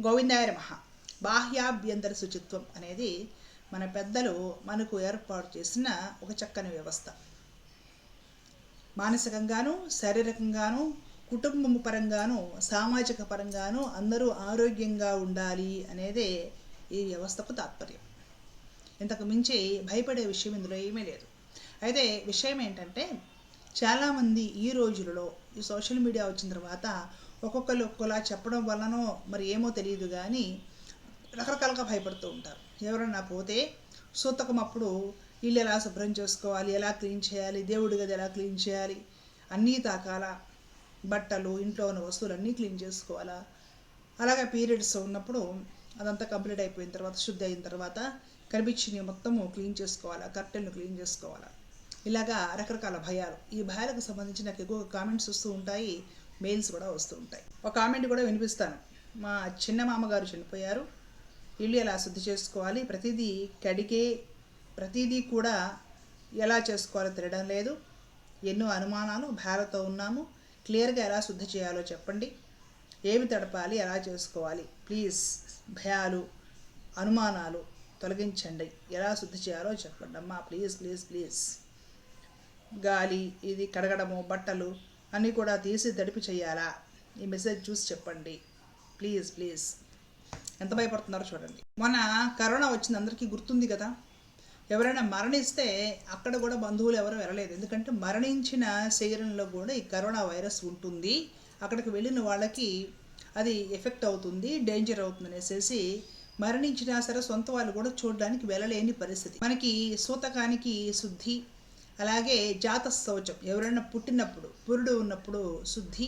గోవిందాయ నమః. బాహ్యాభ్యంతర శుచిత్వం అనేది మన పెద్దలు మనకు ఏర్పాటు చేసిన ఒక చక్కని వ్యవస్థ. మానసికంగాను, శారీరకంగాను, కుటుంబం పరంగాను, సామాజిక పరంగాను అందరూ ఆరోగ్యంగా ఉండాలి అనేదే ఈ వ్యవస్థకు తాత్పర్యం. ఇంతకు మించి భయపడే విషయం ఇందులో ఏమీ లేదు. అయితే విషయం ఏంటంటే, చాలామంది ఈ రోజులలో ఈ సోషల్ మీడియా వచ్చిన తర్వాత ఒక్కొక్కరు ఒక్కోలా చెప్పడం వల్లనో మరి ఏమో తెలియదు కానీ రకరకాలుగా భయపడుతూ ఉంటారు. ఎవరన్నా పోతే సూతకం అప్పుడు ఇల్లు ఎలా శుభ్రం చేసుకోవాలి, ఎలా క్లీన్ చేయాలి, దేవుడి గది ఎలా క్లీన్ చేయాలి, అన్నీ తాకాల, బట్టలు, ఇంట్లో ఉన్న వస్తువులు అన్నీ క్లీన్ చేసుకోవాలా. అలాగే పీరియడ్స్ ఉన్నప్పుడు అదంతా కంప్లీట్ అయిపోయిన తర్వాత, శుద్ధి అయిన తర్వాత కనిపించినవి మొత్తము క్లీన్ చేసుకోవాలా, కర్టెన్లు క్లీన్ చేసుకోవాలా. ఇలాగా రకరకాల భయాలు. ఈ భయాలకు సంబంధించి నాకు ఎక్కువ కామెంట్స్ వస్తూ ఉంటాయి, మెయిల్స్ కూడా వస్తూ ఉంటాయి. ఒక కామెంట్ కూడా వినిపిస్తాను. మా చిన్న మామగారు చనిపోయారు, ఇల్లు ఎలా శుద్ధి చేసుకోవాలి, ప్రతిదీ కడిగే ప్రతిదీ కూడా ఎలా చేసుకోవాలో తెలియడం లేదు, ఎన్నో అనుమానాలు భయాలతో ఉన్నాము, క్లియర్గా ఎలా శుద్ధి చేయాలో చెప్పండి, ఏమి తడపాలి, ఎలా చేసుకోవాలి, ప్లీజ్ భయాలు అనుమానాలు తొలగించండి, ఎలా శుద్ధి చేయాలో చెప్పండి అమ్మా, ప్లీజ్ ప్లీజ్ ప్లీజ్. గాలి ఇది కడగడము, బట్టలు అన్నీ కూడా తీసి తడిపి చేయాలా, ఈ మెసేజ్ చూసి చెప్పండి ప్లీజ్ ప్లీజ్. ఎంత భయపడుతున్నారో చూడండి. మొన్న కరోనా వచ్చింది, అందరికీ గుర్తుంది కదా. ఎవరైనా మరణిస్తే అక్కడ కూడా బంధువులు ఎవరు వెళ్ళలేదు, ఎందుకంటే మరణించిన శరీరంలో కూడా ఈ కరోనా వైరస్ ఉంటుంది, అక్కడికి వెళ్ళిన వాళ్ళకి అది ఎఫెక్ట్ అవుతుంది, డేంజర్ అవుతుంది అనేసి మరణించినా సరే సొంత వాళ్ళు కూడా చూడడానికి వెళ్ళలేని పరిస్థితి. మనకి సూతకానికి శుద్ధి, అలాగే జాత శౌచం, ఎవరైనా పుట్టినప్పుడు పురుడు ఉన్నప్పుడు శుద్ధి,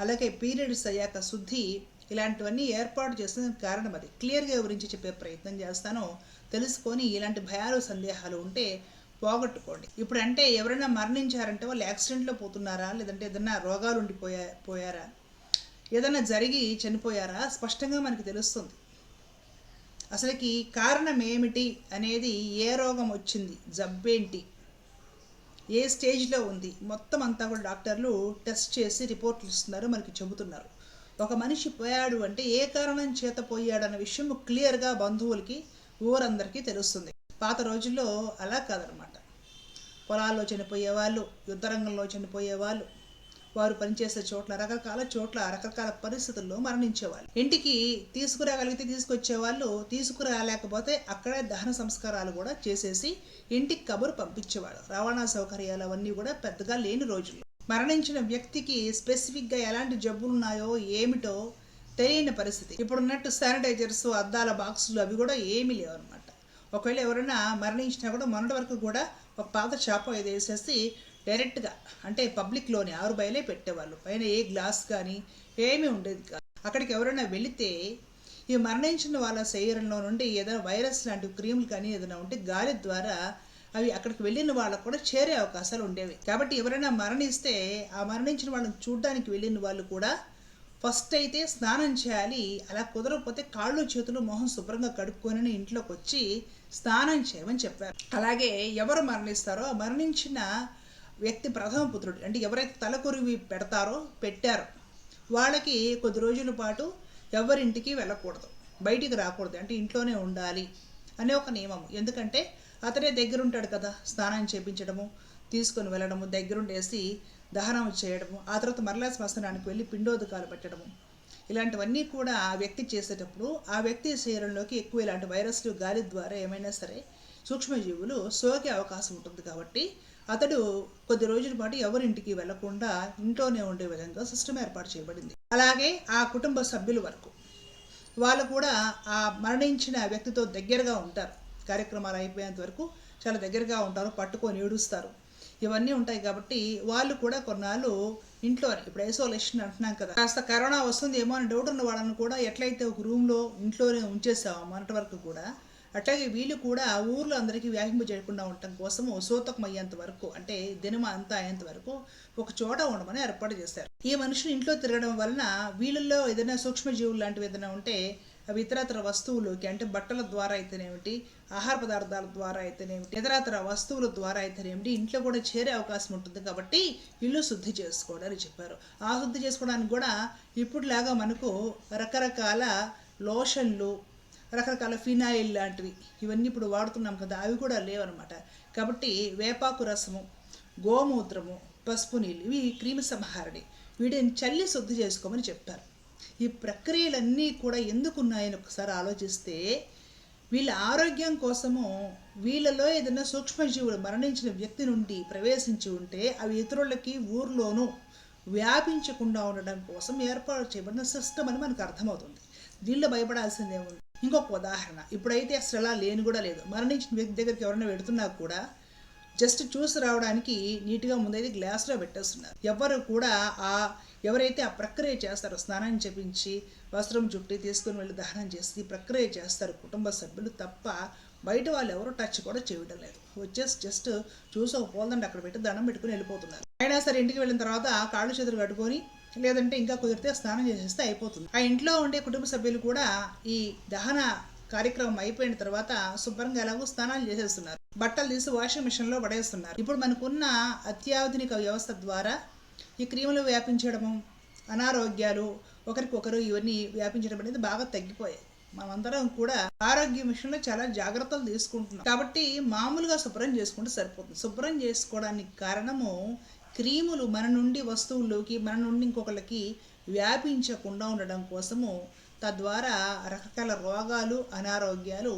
అలాగే పీరియడ్స్ అయ్యాక శుద్ధి, ఇలాంటివన్నీ ఏర్పాటు చేసిన కారణం అది. క్లియర్గా వివరించి చెప్పే ప్రయత్నం చేస్తాను, తెలుసుకొని ఇలాంటి భయాలు సందేహాలు ఉంటే పోగొట్టుకోండి. ఇప్పుడు అంటే ఎవరైనా మరణించారంటే వాళ్ళు యాక్సిడెంట్లో పోతున్నారా, లేదంటే ఏదైనా రోగాలు పోయారా, ఏదైనా జరిగి చనిపోయారా, స్పష్టంగా మనకి తెలుస్తుంది. అసలుకి కారణం ఏమిటి అనేది, ఏ రోగం వచ్చింది, జబ్బేంటి, ఏ స్టేజ్లో ఉంది, మొత్తం అంతా కూడా డాక్టర్లు టెస్ట్ చేసి రిపోర్ట్లు ఇస్తున్నారు, మనకి చెబుతున్నారు. ఒక మనిషి పోయాడు అంటే ఏ కారణం చేత పోయాడన్న విషయం క్లియర్గా బంధువులకి ఊరందరికీ తెలుస్తుంది. పాత రోజుల్లో అలా కాదనమాట. పొలాల్లో చనిపోయేవాళ్ళు, యుద్ధరంగంలో చనిపోయేవాళ్ళు, వారు పనిచేసే చోట్ల రకరకాల పరిస్థితుల్లో మరణించేవాళ్ళు. ఇంటికి తీసుకురాగలిగితే తీసుకొచ్చేవాళ్ళు, తీసుకురాలేకపోతే అక్కడే దహన సంస్కారాలు కూడా చేసేసి ఇంటికి కబురు పంపించేవాళ్ళు. రవాణా సౌకర్యాలు అవన్నీ కూడా పెద్దగా లేని రోజుల్లో మరణించిన వ్యక్తికి స్పెసిఫిక్గా ఎలాంటి జబ్బులు ఉన్నాయో ఏమిటో తెలియని పరిస్థితి. ఇప్పుడున్నట్టు శానిటైజర్స్, అద్దాల బాక్సులు అవి కూడా ఏమీ లేవు అనమాట. ఒకవేళ ఎవరైనా మరణించినా కూడా మొన్నటి వరకు కూడా ఒక పాత చాప ఇది వేసేసి డైరెక్ట్గా అంటే పబ్లిక్లోనే ఆరు బయలే పెట్టేవాళ్ళు, పైన ఏ గ్లాస్ కానీ ఏమీ ఉండేది కాదు. అక్కడికి ఎవరైనా వెళితే ఈ మరణించిన వాళ్ళ శరీరంలో నుండి ఏదైనా వైరస్ లాంటి క్రీములు కానీ ఏదైనా ఉంటే గాలి ద్వారా అవి అక్కడికి వెళ్ళిన వాళ్ళకు కూడా చేరే అవకాశాలు ఉండేవి. కాబట్టి ఎవరైనా మరణిస్తే ఆ మరణించిన వాళ్ళని చూడడానికి వెళ్ళిన వాళ్ళు కూడా ఫస్ట్ అయితే స్నానం చేయాలి, అలా కుదరకపోతే కాళ్ళు చేతులు మొహం శుభ్రంగా కడుక్కొని ఇంట్లోకి వచ్చి స్నానం చేయమని చెప్పారు. అలాగే ఎవరు మరణిస్తారో ఆ మరణించిన వ్యక్తి ప్రథమ పుత్రుడు అంటే ఎవరైతే తలకొరివి పెట్టారో వాళ్ళకి కొద్ది రోజుల పాటు ఎవరింటికి వెళ్ళకూడదు, బయటికి రాకూడదు, అంటే ఇంట్లోనే ఉండాలి అనే ఒక నియమం. ఎందుకంటే అతనే దగ్గరుంటాడు కదా, స్నానం చేయించడము, తీసుకొని వెళ్ళడము, దగ్గరుండేసి దహనం చేయడము, ఆ తర్వాత మరలా శ్మశానానికి వెళ్ళి పిండోదకాలు పెట్టడము, ఇలాంటివన్నీ కూడా ఆ వ్యక్తి చేసేటప్పుడు ఆ వ్యక్తి శరీరంలోకి ఎక్కువ ఇలాంటి వైరస్లు గాలి ద్వారా ఏమైనా సరే సూక్ష్మజీవులు సోకే అవకాశం ఉంటుంది. కాబట్టి అతడు కొద్ది రోజుల పాటు ఎవరింటికి వెళ్లకుండా ఇంట్లోనే ఉండే విధంగా సిస్టమ్ ఏర్పాటు చేయబడింది. అలాగే ఆ కుటుంబ సభ్యుల వరకు వాళ్ళు కూడా ఆ మరణించిన వ్యక్తితో దగ్గరగా ఉంటారు, కార్యక్రమాలు అయిపోయేంత వరకు చాలా దగ్గరగా ఉంటారు, పట్టుకొని ఏడుస్తారు, ఇవన్నీ ఉంటాయి. కాబట్టి వాళ్ళు కూడా కొన్నాళ్ళు ఇంట్లోనే, ఇప్పుడు ఐసోలేషన్ అంటున్నాం కదా, కాస్త కరోనా వస్తుంది ఏమో అని డౌట్ ఉన్న వాళ్ళని కూడా ఎట్లయితే ఒక రూమ్లో ఇంట్లోనే ఉంచేసాము మొన్నటి వరకు కూడా, అట్లాగే వీళ్ళు కూడా ఊర్లో అందరికీ వ్యాపింప చేయకుండా ఉండటం కోసము సూతకం అయ్యేంత వరకు అంటే దినమ అంతా అయ్యేంత వరకు ఒక చోట ఉండమని ఏర్పాటు చేశారు. ఈ మనుషులు ఇంట్లో తిరగడం వలన వీళ్ళల్లో ఏదైనా సూక్ష్మజీవులు లాంటివి ఏదైనా ఉంటే అవి ఇతరతర వస్తువులకి అంటే బట్టల ద్వారా అయితేనేమిటి, ఆహార పదార్థాల ద్వారా అయితేనేమిటి, ఇతరతర వస్తువుల ద్వారా అయితేనేమిటి ఇంట్లో కూడా చేరే అవకాశం ఉంటుంది. కాబట్టి ఇల్లు శుద్ధి చేసుకోవడానికి చెప్పారు. ఆ శుద్ధి చేసుకోవడానికి కూడా ఇప్పుడులాగా మనకు రకరకాల లోషన్లు, రకరకాల ఫినాయిల్ లాంటివి ఇవన్నీ ఇప్పుడు వాడుతున్నాం కదా, అవి కూడా లేవన్నమాట. కాబట్టి వేపాకు రసము, గోమూత్రము, పసుపు నీళ్ళు ఇవి క్రిమి సంహారణి. వీటిని చల్లి శుద్ధి చేసుకోమని చెప్పారు. ఈ ప్రక్రియలన్నీ కూడా ఎందుకు ఉన్నాయని ఒకసారి ఆలోచిస్తే, వీళ్ళ ఆరోగ్యం కోసము వీళ్ళలో ఏదైనా సూక్ష్మజీవులు మరణించిన వ్యక్తి నుండి ప్రవేశించి ఉంటే అవి ఇతరులకి ఊర్లోనూ వ్యాపించకుండా ఉండడం కోసం ఏర్పాటు చేయబడిన సిస్టమ్ అని మనకు అర్థమవుతుంది. దీనిలో భయపడాల్సిందే ఉంది. ఇంకొక ఉదాహరణ, ఇప్పుడైతే అసలు అలా లేని కూడా లేదు. మరణించిన వ్యక్తి దగ్గరికి ఎవరైనా పెడుతున్నా కూడా జస్ట్ చూసి రావడానికి నీట్గా ముందైతే గ్లాస్లో పెట్టేస్తున్నారు. ఎవరు కూడా ఎవరైతే ఆ ప్రక్రియ చేస్తారో, స్నానం చేపించి వస్త్రం చుట్టి తీసుకుని వెళ్ళి దహనం చేసి ఈ ప్రక్రియ చేస్తారు కుటుంబ సభ్యులు తప్ప బయట వాళ్ళు ఎవరు టచ్ కూడా చేయడం లేదు. వచ్చేసి జస్ట్ చూసి ఒక పోల్దండి అక్కడ పెట్టి దండం పెట్టుకుని వెళ్ళిపోతున్నారు. అయినా సరే ఇంటికి వెళ్ళిన తర్వాత కాళ్ళు చేతులు కట్టుకొని, లేదంటే ఇంకా కుదిరితే స్నానం చేసేస్తే అయిపోతుంది. ఆ ఇంట్లో ఉండే కుటుంబ సభ్యులు కూడా ఈ దహన కార్యక్రమం అయిపోయిన తర్వాత శుభ్రంగా ఎలాగో స్నానాలు చేసేస్తున్నారు. బట్టలు తీసి వాషింగ్ మిషన్లో పడేస్తున్నారు. ఇప్పుడు మనకున్న అత్యాధునిక వ్యవస్థ ద్వారా ఈ క్రిములు వ్యాపించడము, అనారోగ్యాలు, ఒకరికొకరు ఇవన్నీ వ్యాపించడం అనేది బాగా తగ్గిపోయాయి. మనమందరం కూడా ఆరోగ్య విషయంలో చాలా జాగ్రత్తలు తీసుకుంటున్నాం. కాబట్టి మామూలుగా శుభ్రం చేసుకుంటే సరిపోతుంది. శుభ్రం చేసుకోవడానికి కారణము క్రిములు మన నుండి వస్తువుల్లోకి, మన నుండి ఇంకొకళ్ళకి వ్యాపించకుండా ఉండడం కోసము, తద్వారా రకరకాల రోగాలు, అనారోగ్యాలు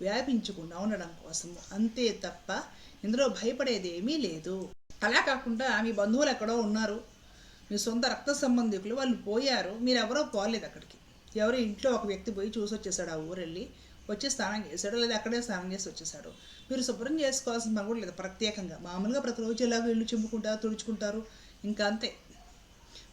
వ్యాపించకుండా ఉండడం కోసము. అంతే తప్ప ఇందులో భయపడేది ఏమీ లేదు. అలా కాకుండా మీ బంధువులు ఎక్కడో ఉన్నారు, మీ సొంత రక్త సంబంధికులు, వాళ్ళు పోయారు, మీరు ఎవరో పోలేదు అక్కడికి. ఎవరో ఇంట్లో ఒక వ్యక్తి పోయి చూసి వచ్చేసాడు, ఆ ఊరెళ్ళి వచ్చి స్నానం చేశాడు, లేదా అక్కడే స్నానం చేసి వచ్చేసాడు. మీరు శుభ్రం చేసుకోవాల్సిన పని కూడా లేదు ప్రత్యేకంగా. మామూలుగా ప్రతిరోజు ఎలాగో ఇల్లు చెంపుకుంటారు, తుడుచుకుంటారు, ఇంకా అంతే.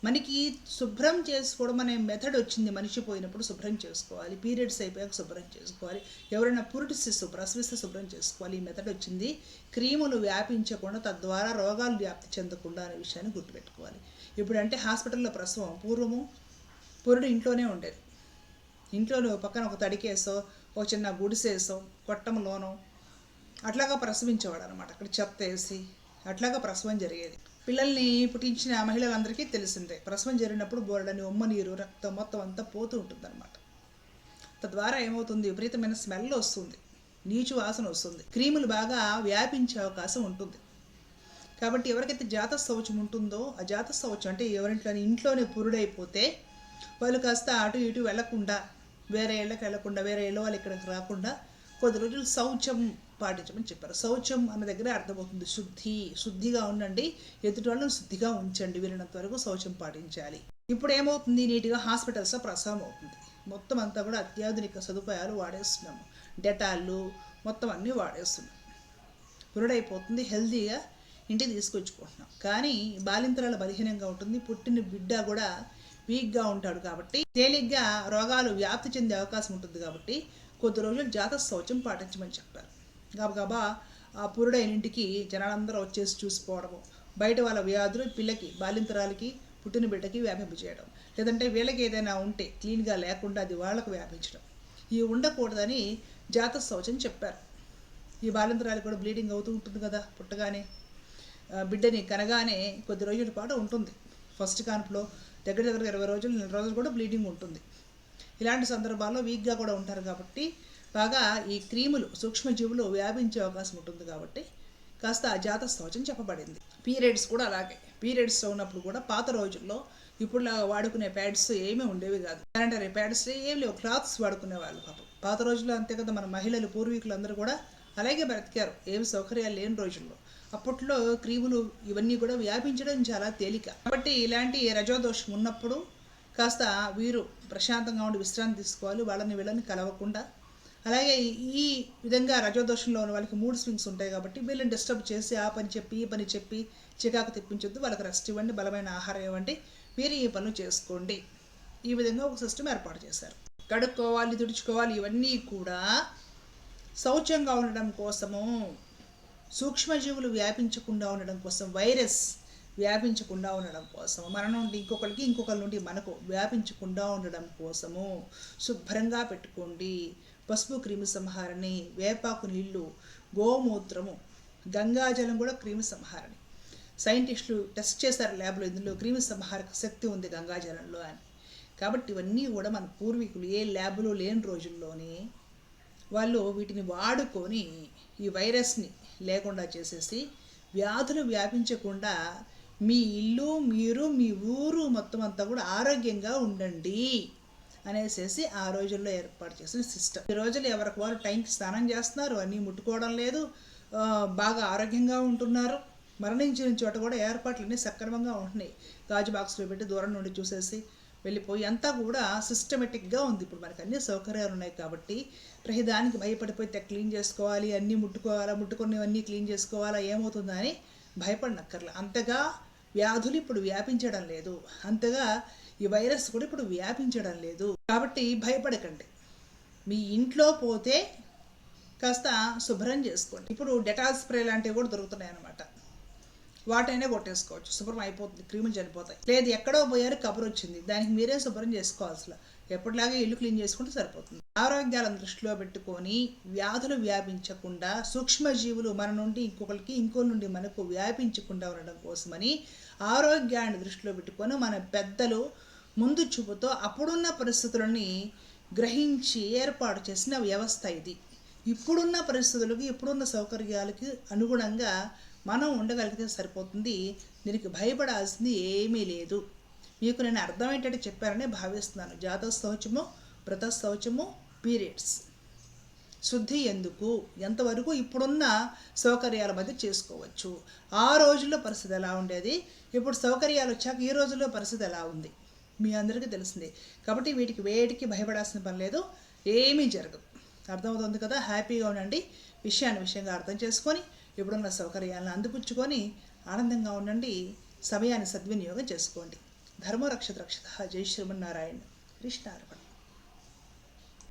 మనకి శుభ్రం చేసుకోవడం అనే మెథడ్ వచ్చింది. మనిషి పోయినప్పుడు శుభ్రం చేసుకోవాలి, పీరియడ్స్ అయిపోయాక శుభ్రం చేసుకోవాలి, ఎవరైనా పురుటిస్తే ప్రసవిస్తే శుభ్రం చేసుకోవాలి. ఈ మెథడ్ వచ్చింది క్రిములు వ్యాపించకుండా, తద్వారా రోగాలు వ్యాప్తి చెందకుండా అనే విషయాన్ని గుర్తుపెట్టుకోవాలి. ఇప్పుడు అంటే హాస్పిటల్లో ప్రసవం, పూర్వము పురుడు ఇంట్లోనే ఉండేది. ఇంట్లోనే పక్కన ఒక తడికేసో, ఒక చిన్న గుడిసేసో, కొట్టంలోనో అట్లాగా ప్రసవించేవాడు అనమాట. అక్కడ చెత్త వేసి అట్లాగా ప్రసవం జరిగేది. పిల్లల్ని పుట్టించిన మహిళలందరికీ తెలిసిందే, ప్రసవం జరిగినప్పుడు బోరడని ఉమ్మ నీరు, రక్తం మొత్తం అంతా పోతూ ఉంటుందన్నమాట. తద్వారా ఏమవుతుంది, విపరీతమైన స్మెల్ వస్తుంది, నీచు వాసన వస్తుంది, క్రిములు బాగా వ్యాపించే అవకాశం ఉంటుంది. కాబట్టి ఎవరికైతే జాత శౌచం ఉంటుందో, ఆ జాత శౌచం అంటే ఇంట్లోనే పురుడైపోతే వాళ్ళు కాస్త అటు ఇటు వెళ్లకుండా, వేరే ఇళ్ళకి వెళ్లకుండా, వేరే ఇళ్ళ వాళ్ళు ఇక్కడికి రాకుండా కొద్ది రోజులు శౌచం పాటించమని చెప్పారు. శౌచం అన్న దగ్గర అర్థమవుతుంది శుద్ధిగా ఉండండి, ఎదుటి వాళ్ళని శుద్ధిగా ఉంచండి, వీళ్ళనంత వరకు శౌచం పాటించాలి. ఇప్పుడు ఏమవుతుంది, నీట్గా హాస్పిటల్స్లో ప్రసవం అవుతుంది. మొత్తం అంతా కూడా అత్యాధునిక సదుపాయాలు వాడేస్తున్నాము, డెటాళ్ళు మొత్తం అన్నీ వాడేస్తున్నాం. పురుడైపోతుంది, హెల్తీగా ఇంటికి తీసుకొచ్చుకుంటున్నాం. కానీ బాలింతరాల బలహీనంగా ఉంటుంది, పుట్టిన బిడ్డ కూడా వీక్గా ఉంటాడు. కాబట్టి తేలిగ్గా రోగాలు వ్యాప్తి చెందే అవకాశం ఉంటుంది. కాబట్టి కొద్ది రోజులు జాత శౌచం పాటించమని చెప్పారు. గబగబా ఆ పురుడైన ఇంటికి జనాలందరూ వచ్చేసి చూసిపోవడము, బయట వాళ్ళ వ్యాధులు పిల్లకి, బాలింతరాలకి, పుట్టిన బిడ్డకి వ్యాపింపజేయడం, లేదంటే వీళ్ళకి ఏదైనా ఉంటే క్లీన్గా లేకుండా అది వాళ్ళకు వ్యాపించడం, ఇవి ఉండకూడదని జాత శౌచం చెప్పారు. ఈ బాలింతరాలకు కూడా బ్లీడింగ్ అవుతూ ఉంటుంది కదా, పుట్టగానే బిడ్డని కనగానే కొద్ది రోజుల పాటు ఉంటుంది. ఫస్ట్ కాన్పులో దగ్గర 20 రోజులు, 4 రోజులు కూడా బ్లీడింగ్ ఉంటుంది. ఇలాంటి సందర్భాల్లో వీక్గా కూడా ఉంటారు. కాబట్టి బాగా ఈ క్రిములు, సూక్ష్మజీవులు వ్యాపించే అవకాశం ఉంటుంది. కాబట్టి కాస్త జాత శౌచం చెప్పబడింది. పీరియడ్స్ కూడా అలాగే. పీరియడ్స్ ఉన్నప్పుడు కూడా పాత రోజుల్లో ఇప్పుడు వాడుకునే ప్యాడ్స్ ఏమీ ఉండేవి కాదు, శానిటరీ ప్యాడ్స్ ఏమి లేవు, క్లాత్స్ వాడుకునే వాళ్ళు పాపం. పాత రోజుల్లో అంతే కదా, మన మహిళలు, పూర్వీకులు అందరూ కూడా అలాగే బ్రతికారు, ఏమి సౌకర్యాలు లేని రోజుల్లో. అప్పట్లో క్రిములు ఇవన్నీ కూడా వ్యాపించడం చాలా తేలిక. కాబట్టి ఇలాంటి రజోదోషం ఉన్నప్పుడు కాస్త వీరు ప్రశాంతంగా ఉండి విశ్రాంతి తీసుకోవాలి, వాళ్ళని వీళ్ళని కలవకుండా. అలాగే ఈ విధంగా రజోదోషంలో ఉన్న వాళ్ళకి మూడ్ స్వింగ్స్ ఉంటాయి. కాబట్టి వీళ్ళని డిస్టర్బ్ చేసి ఆ పని చెప్పి ఈ పని చెప్పి చికాకు తెప్పించొద్దు, వాళ్ళకి రెస్ట్ ఇవ్వండి, బలమైన ఆహారం ఇవ్వండి, మీరు ఈ పనులు చేసుకోండి. ఈ విధంగా ఒక సిస్టమ్ ఏర్పాటు చేశారు. కడుక్కోవాలి, తుడుచుకోవాలి, ఇవన్నీ కూడా శౌచంగా ఉండడం కోసము, సూక్ష్మజీవులు వ్యాపించకుండా ఉండడం కోసం, వైరస్ వ్యాపించకుండా ఉండడం కోసము, మన నుండి ఇంకొకరికి, ఇంకొకరి నుండి మనకు వ్యాపించకుండా ఉండడం కోసము శుభ్రంగా పెట్టుకోండి. పసుపు క్రిమి సంహారణి, వేపాకు నీళ్లు, గోమూత్రము, గంగాజలం కూడా క్రిమి సంహారణి. సైంటిస్టులు టెస్ట్ చేశారు ల్యాబ్లో, ఇందులో క్రిమి సంహారక శక్తి ఉంది గంగాజలంలో అని. కాబట్టి ఇవన్నీ కూడా మన పూర్వీకులు ఏ ల్యాబ్లో లేని రోజుల్లోనే వాళ్ళు వీటిని వాడుకొని ఈ వైరస్ని లేకుండా చేసేసి వ్యాధులు వ్యాపించకుండా మీ ఇల్లు మీరు మీ ఊరు మొత్తం అంతా కూడా ఆరోగ్యంగా ఉండండి అనేసి ఆ రోజుల్లో ఏర్పాటు చేసిన సిస్టమ్. ఈ రోజులు ఎవరికి వారు టైంకి స్నానం చేస్తున్నారు, అన్నీ ముట్టుకోవడం లేదు, బాగా ఆరోగ్యంగా ఉంటున్నారు. మరణించిన చోట కూడా ఏర్పాట్లు అన్నీ సక్రమంగా ఉంటున్నాయి. గాజు బాక్స్లో పెట్టి దూరం నుండి చూసేసి వెళ్ళిపోయి అంతా కూడా సిస్టమేటిక్గా ఉంది. ఇప్పుడు మనకి అన్ని సౌకర్యాలు ఉన్నాయి కాబట్టి ప్రతిదానికి భయపడిపోయి క్లీన్ చేసుకోవాలి, అన్నీ ముట్టుకోవాలా, ముట్టుకునేవన్నీ క్లీన్ చేసుకోవాలా, ఏమవుతుందా అని భయపడనక్కర్లే. అంతగా వ్యాధులు ఇప్పుడు వ్యాపించడం లేదు, అంతగా ఈ వైరస్ కూడా ఇప్పుడు వ్యాపించడం లేదు. కాబట్టి భయపడకండి. మీ ఇంట్లో పోతే కాస్త శుభ్రం చేసుకోండి. ఇప్పుడు డెటాల్ స్ప్రే లాంటివి కూడా దొరుకుతున్నాయి అన్నమాట. వాటైనా కొట్టేసుకోవచ్చు, శుభ్రం అయిపోతుంది, క్రిములు చనిపోతాయి. లేదు ఎక్కడో పోయారు కబురు వచ్చింది, దానికి మీరే శుభ్రం చేసుకోవాల్సిన ఎప్పటిలాగా ఇల్లు క్లీన్ చేసుకుంటే సరిపోతుంది. ఆరోగ్యాలను దృష్టిలో పెట్టుకొని వ్యాధులు వ్యాపించకుండా, సూక్ష్మజీవులు మన నుండి ఇంకొకరికి, ఇంకో నుండి మనకు వ్యాపించకుండా ఉండడం కోసమని ఆరోగ్యాన్ని దృష్టిలో పెట్టుకొని మన పెద్దలు ముందు చూపుతో అప్పుడున్న పరిస్థితులని గ్రహించి ఏర్పాటు చేసిన వ్యవస్థ ఇది. ఇప్పుడున్న పరిస్థితులకి, ఇప్పుడున్న సౌకర్యాలకి అనుగుణంగా మనం ఉండగలిగితే సరిపోతుంది. దీనికి భయపడాల్సింది ఏమీ లేదు. మీకు నేను అర్థమయ్యేటట్టు చెప్పారని భావిస్తున్నాను. జాతక శౌచము, వ్రత శౌచము, పీరియడ్స్ శుద్ధి ఎందుకు, ఎంతవరకు ఇప్పుడున్న సౌకర్యాల మధ్య చేసుకోవచ్చు. ఆ రోజుల్లో పరిస్థితి ఎలా ఉండేది, ఇప్పుడు సౌకర్యాలు వచ్చాక ఈ రోజుల్లో పరిస్థితి ఎలా ఉంది మీ అందరికీ తెలిసిందే. కాబట్టి వేటికి భయపడాల్సిన పని లేదు, ఏమీ జరగదు. అర్థమవుతుంది కదా. హ్యాపీగా ఉండండి. విషయంగా అర్థం చేసుకొని ఇప్పుడున్న సౌకర్యాలను అందిపుచ్చుకొని ఆనందంగా ఉండండి. సమయాన్ని సద్వినియోగం చేసుకోండి. ధర్మరక్షత రక్షత. జై శ్రీమన్నారాయణ. కృష్ణారు.